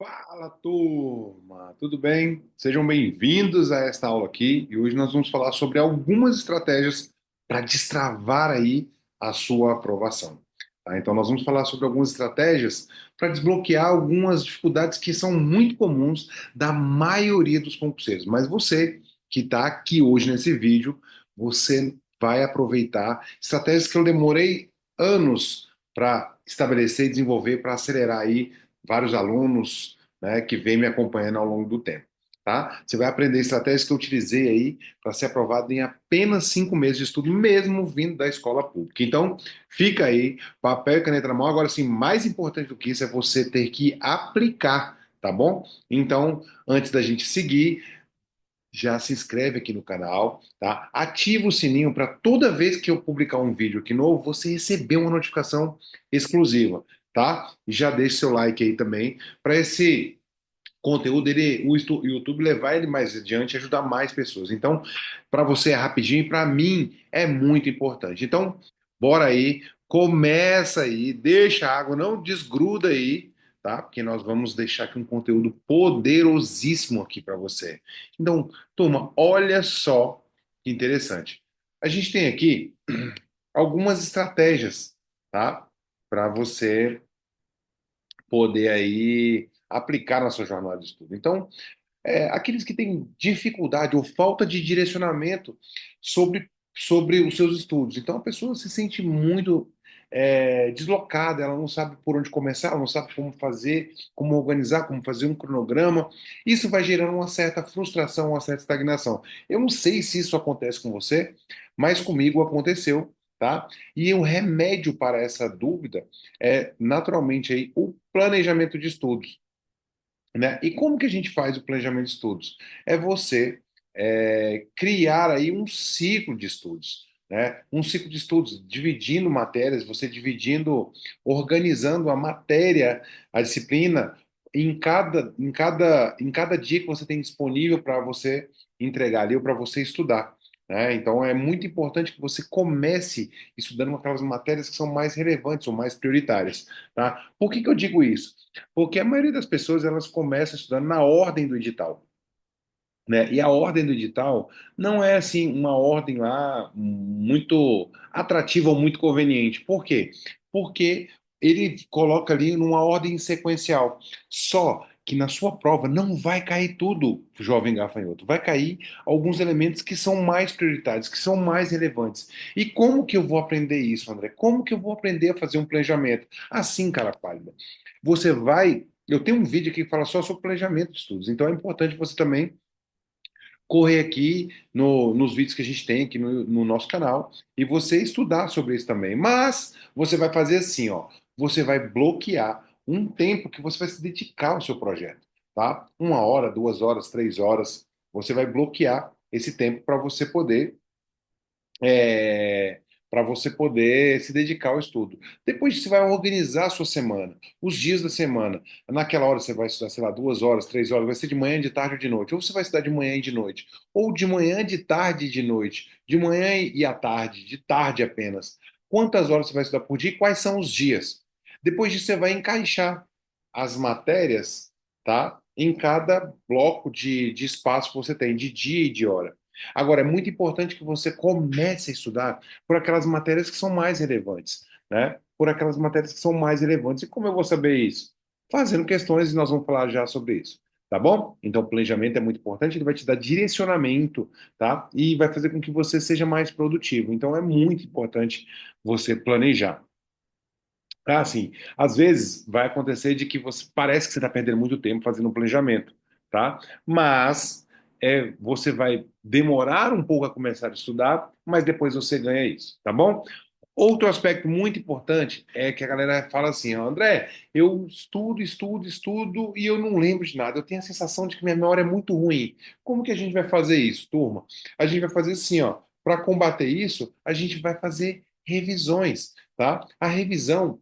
Fala, turma! Tudo bem? Sejam bem-vindos a esta aula aqui e hoje nós vamos falar sobre algumas estratégias para destravar aí a sua aprovação. Tá? Então, nós vamos falar sobre algumas estratégias para desbloquear algumas dificuldades que são muito comuns da maioria dos concurseiros. Mas você que está aqui hoje nesse vídeo, você vai aproveitar estratégias que eu demorei anos para estabelecer e desenvolver para acelerar aí vários alunos, né, que vem me acompanhando ao longo do tempo. Tá? Você vai aprender estratégias que eu utilizei aí para ser aprovado em apenas 5 meses de estudo, mesmo vindo da escola pública. Então, fica aí, papel e caneta na mão. Agora, sim, mais importante do que isso é você ter que aplicar, tá bom? Então, antes da gente seguir, já se inscreve aqui no canal, tá? Ativa o sininho para toda vez que eu publicar um vídeo aqui novo, você receber uma notificação exclusiva, tá? E já deixa seu like aí também para esse conteúdo o YouTube levar ele mais adiante, e ajudar mais pessoas. Então, para você é rapidinho e para mim é muito importante. Então, bora aí, começa aí, deixa a água, não desgruda aí, tá? Porque nós vamos deixar aqui um conteúdo poderosíssimo aqui para você. Então, turma, olha só que interessante. A gente tem aqui algumas estratégias, tá? Para você poder aí aplicar na sua jornada de estudo. Então, aqueles que têm dificuldade ou falta de direcionamento sobre os seus estudos. Então a pessoa se sente muito deslocada, ela não sabe por onde começar, ela não sabe como fazer, como organizar, como fazer um cronograma. Isso vai gerando uma certa frustração, uma certa estagnação. Eu não sei se isso acontece com você, mas comigo aconteceu. Tá? E o remédio para essa dúvida é naturalmente aí o planejamento de estudos, né? E como que a gente faz o planejamento de estudos? É você criar aí um ciclo de estudos, né? Um ciclo de estudos, dividindo matérias, você dividindo, organizando a matéria, a disciplina em cada dia que você tem disponível para você entregar ali ou para você estudar. Né? Então é muito importante que você comece estudando aquelas matérias que são mais relevantes ou mais prioritárias. Tá? Por que que eu digo isso? Porque a maioria das pessoas elas começam estudando na ordem do edital, né? E a ordem do edital não é assim uma ordem lá muito atrativa ou muito conveniente. Por quê? Porque ele coloca ali numa ordem sequencial. Só que na sua prova não vai cair tudo, jovem gafanhoto. Vai cair alguns elementos que são mais prioritários, que são mais relevantes. E como que eu vou aprender isso, André? Como que eu vou aprender a fazer um planejamento? Assim, cara pálida. Você vai. Eu tenho um vídeo aqui que fala só sobre planejamento de estudos, então é importante você também correr aqui nos vídeos que a gente tem aqui no nosso canal e você estudar sobre isso também. Mas você vai fazer assim, ó, você vai bloquear um tempo que você vai se dedicar ao seu projeto, tá? 1 hora, 2 horas, 3 horas, você vai bloquear esse tempo é, para você poder se dedicar ao estudo. Depois você vai organizar a sua semana, os dias da semana. Naquela hora você vai estudar, sei lá, 2 horas, 3 horas, vai ser de manhã, de tarde ou de noite. Ou você vai estudar de manhã e de noite. Ou de manhã, de tarde e de noite. De manhã e à tarde, de tarde apenas. Quantas horas você vai estudar por dia e quais são os dias? Depois disso você vai encaixar as matérias, tá? Em cada bloco de espaço que você tem, de dia e de hora. Agora, é muito importante que você comece a estudar por aquelas matérias que são mais relevantes, né? Por aquelas matérias que são mais relevantes. E como eu vou saber isso? Fazendo questões e nós vamos falar já sobre isso, tá bom? Então, o planejamento é muito importante, ele vai te dar direcionamento, tá? E vai fazer com que você seja mais produtivo. Então, é muito importante você planejar. Ah, sim. Às vezes vai acontecer de que você parece que você está perdendo muito tempo fazendo um planejamento, tá? Mas você vai demorar um pouco a começar a estudar, mas depois você ganha isso, tá bom? Outro aspecto muito importante é que a galera fala assim, ó, André, eu estudo, estudo, estudo e eu não lembro de nada. Eu tenho a sensação de que minha memória é muito ruim. Como que a gente vai fazer isso, turma? A gente vai fazer assim, ó, para combater isso, a gente vai fazer revisões, tá? A revisão,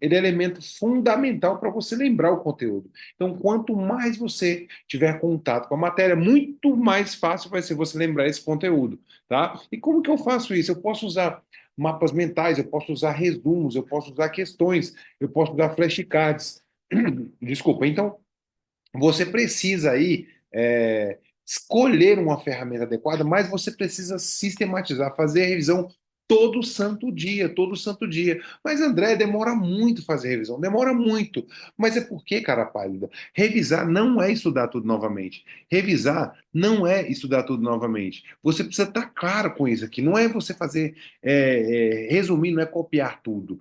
ele é elemento fundamental para você lembrar o conteúdo. Então, quanto mais você tiver contato com a matéria, muito mais fácil vai ser você lembrar esse conteúdo, tá? E como que eu faço isso? Eu posso usar mapas mentais, eu posso usar resumos, eu posso usar questões, eu posso usar flashcards. Desculpa. Então, Você precisa aí escolher uma ferramenta adequada, mas você precisa sistematizar, fazer a revisão todo santo dia. Mas, André, demora muito fazer revisão, demora muito. Mas é porque, cara pálida, revisar não é estudar tudo novamente. Revisar não é estudar tudo novamente. Você precisa estar claro com isso aqui. Não é você fazer, resumir, não é copiar tudo.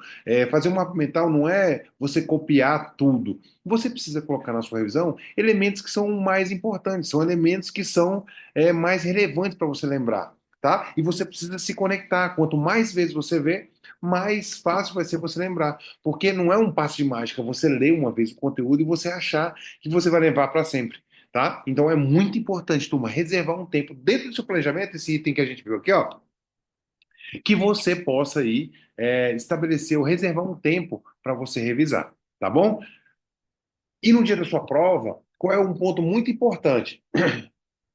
Fazer um mapa mental não é você copiar tudo. Você precisa colocar na sua revisão elementos que são mais importantes, são elementos que são mais relevantes para você lembrar, tá? E você precisa se conectar. Quanto mais vezes você vê, mais fácil vai ser você lembrar. Porque não é um passo de mágica você ler uma vez o conteúdo e você achar que você vai levar para sempre. Tá? Então é muito importante, turma, reservar um tempo dentro do seu planejamento, esse item que a gente viu aqui, ó, que você possa aí estabelecer ou reservar um tempo para você revisar, tá bom? E no dia da sua prova, qual é um ponto muito importante?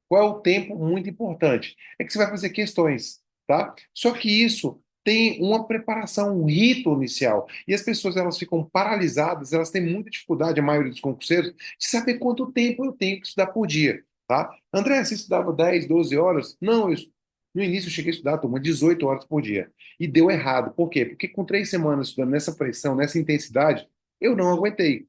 Qual é o tempo muito importante? É que você vai fazer questões, tá? Só que isso tem uma preparação, um rito inicial. E as pessoas elas ficam paralisadas, elas têm muita dificuldade, a maioria dos concurseiros, de saber quanto tempo eu tenho que estudar por dia, tá? André, você estudava 10, 12 horas? Não, no início eu cheguei a estudar, turma, 18 horas por dia. E deu errado. Por quê? Porque com 3 semanas estudando nessa pressão, nessa intensidade, eu não aguentei.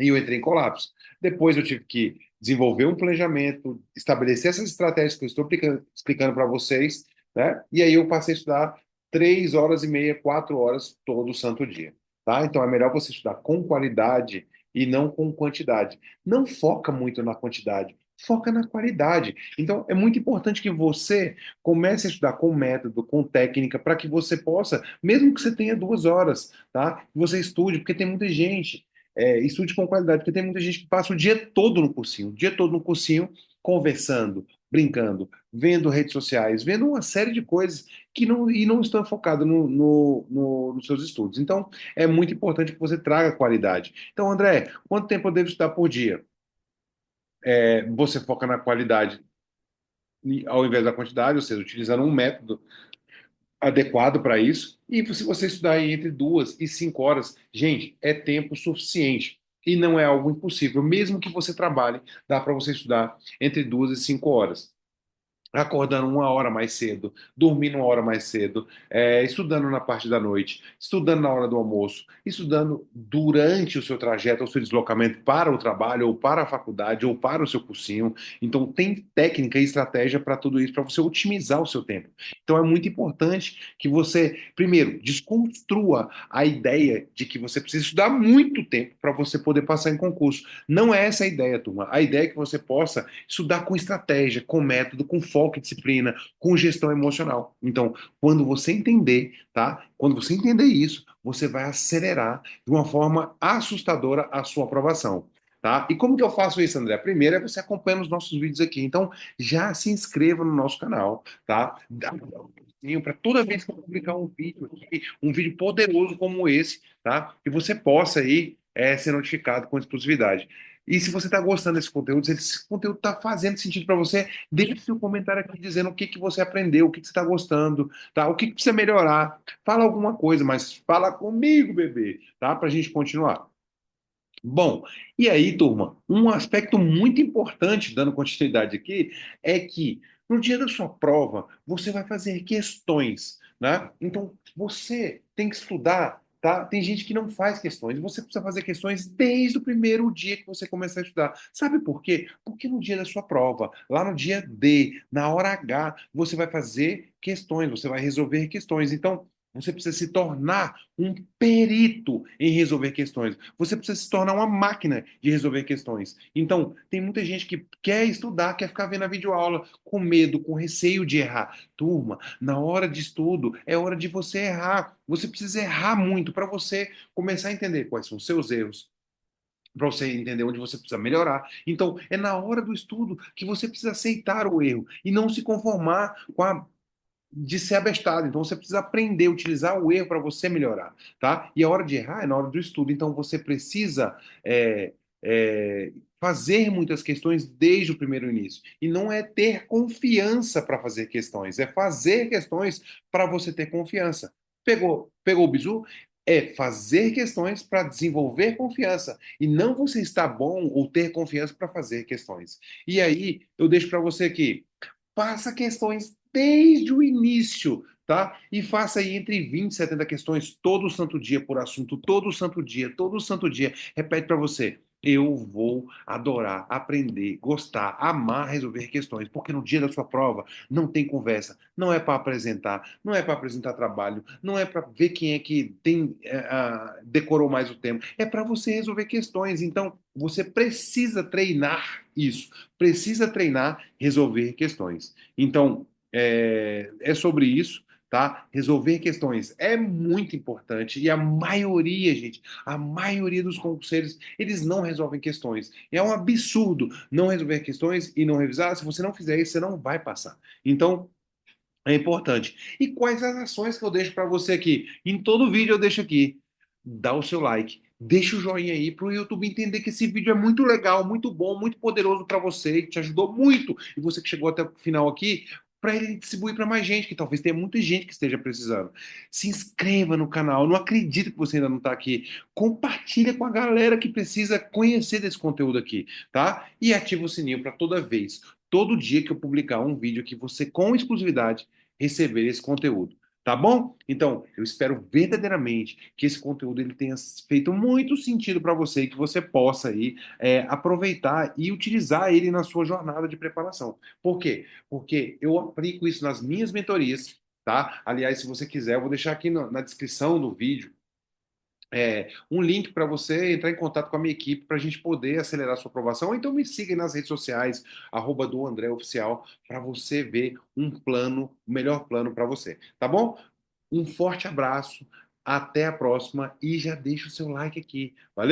E eu entrei em colapso. Depois eu tive que desenvolver um planejamento, estabelecer essas estratégias que eu estou explicando para vocês, né? E aí eu passei a estudar 3 horas e meia, 4 horas todo santo dia, tá? Então é melhor você estudar com qualidade e não com quantidade. Não foca muito na quantidade, foca na qualidade. Então é muito importante que você comece a estudar com método, com técnica, para que você possa, mesmo que você tenha 2 horas, tá? Que você estude, porque tem muita gente estude com qualidade, porque tem muita gente que passa o dia todo no cursinho, o dia todo no cursinho, conversando, brincando, vendo redes sociais, vendo uma série de coisas que não estão focadas nos seus estudos. Então, é muito importante que você traga qualidade. Então, André, quanto tempo eu devo estudar por dia? Você foca na qualidade ao invés da quantidade, ou seja, utilizando um método adequado para isso. E se você estudar aí entre 2 e 5 horas, gente, é tempo suficiente. E não é algo impossível. Mesmo que você trabalhe, dá para você estudar entre 2 e 5 horas acordando 1 hora mais cedo, dormindo 1 hora mais cedo, estudando na parte da noite, estudando na hora do almoço, estudando durante o seu trajeto, o seu deslocamento para o trabalho, ou para a faculdade, ou para o seu cursinho. Então, tem técnica e estratégia para tudo isso, para você otimizar o seu tempo. Então, é muito importante que você, primeiro, desconstrua a ideia de que você precisa estudar muito tempo para você poder passar em concurso. Não é essa a ideia, turma. A ideia é que você possa estudar com estratégia, com método, com foco e disciplina, com gestão emocional. Então, quando você entender, tá? Quando você entender isso, você vai acelerar de uma forma assustadora a sua aprovação. Tá? E como que eu faço isso, André? Primeiro é você acompanhando os nossos vídeos aqui. Então, já se inscreva no nosso canal, tá? Dá para toda vez que eu publicar um vídeo aqui, um vídeo poderoso como esse, tá? Que você possa aí ser notificado com exclusividade. E se você está gostando desse conteúdo, se esse conteúdo está fazendo sentido para você, deixe seu comentário aqui dizendo o que que você aprendeu, o que que você está gostando, tá? O que que precisa melhorar. Fala alguma coisa, mas fala comigo, bebê, tá? Para a gente continuar. Bom, e aí, turma, um aspecto muito importante, dando continuidade aqui, é que no dia da sua prova, você vai fazer questões, né? Então, você tem que estudar, tá? Tem gente que não faz questões, você precisa fazer questões desde o primeiro dia que você começar a estudar. Sabe por quê? Porque no dia da sua prova, lá no dia D, na hora H, você vai fazer questões, você vai resolver questões. Então, você precisa se tornar um perito em resolver questões. Você precisa se tornar uma máquina de resolver questões. Então, tem muita gente que quer estudar, quer ficar vendo a videoaula com medo, com receio de errar. Turma, na hora de estudo, é hora de você errar. Você precisa errar muito para você começar a entender quais são os seus erros, para você entender onde você precisa melhorar. Então, é na hora do estudo que você precisa aceitar o erro e não se conformar com a de ser abestado. Então você precisa aprender a utilizar o erro para você melhorar, tá? E a hora de errar é na hora do estudo. Então você precisa fazer muitas questões desde o primeiro início. E não é ter confiança para fazer questões, é fazer questões para você ter confiança. Pegou o bizu? É fazer questões para desenvolver confiança e não você estar bom ou ter confiança para fazer questões. E aí eu deixo para você aqui. Faça questões desde o início, tá? E faça aí entre 20 e 70 questões todo santo dia por assunto, todo santo dia. Repete para você. Eu vou adorar, aprender, gostar, amar resolver questões, porque no dia da sua prova não tem conversa, não é para apresentar, não é para apresentar trabalho, não é para ver quem é que tem decorou mais o tema, é para você resolver questões. Então, você precisa treinar isso, precisa treinar resolver questões. Então, é sobre isso, tá? Resolver questões é muito importante e a maioria, gente, a maioria dos concurseiros, eles não resolvem questões. É um absurdo não resolver questões e não revisar. Se você não fizer isso, você não vai passar. Então, é importante. E quais as ações que eu deixo para você aqui? Em todo vídeo eu deixo aqui. Dá o seu like, deixa o joinha aí para o YouTube entender que esse vídeo é muito legal, muito bom, muito poderoso para você, que te ajudou muito. E você que chegou até o final aqui, para ele distribuir para mais gente, que talvez tenha muita gente que esteja precisando. Se inscreva no canal. Eu não acredito que você ainda não está aqui. Compartilha com a galera que precisa conhecer desse conteúdo aqui, tá? E ativa o sininho para toda vez, todo dia que eu publicar um vídeo aqui, você com exclusividade receber esse conteúdo. Tá bom? Então, eu espero verdadeiramente que esse conteúdo ele tenha feito muito sentido para você e que você possa aí aproveitar e utilizar ele na sua jornada de preparação. Por quê? Porque eu aplico isso nas minhas mentorias, tá? Aliás, se você quiser, eu vou deixar aqui na descrição do vídeo um link para você entrar em contato com a minha equipe para a gente poder acelerar a sua aprovação. Ou então me siga aí nas redes sociais, do André Oficial, para você ver um plano, o melhor plano para você. Tá bom? Um forte abraço, até a próxima e já deixa o seu like aqui. Valeu?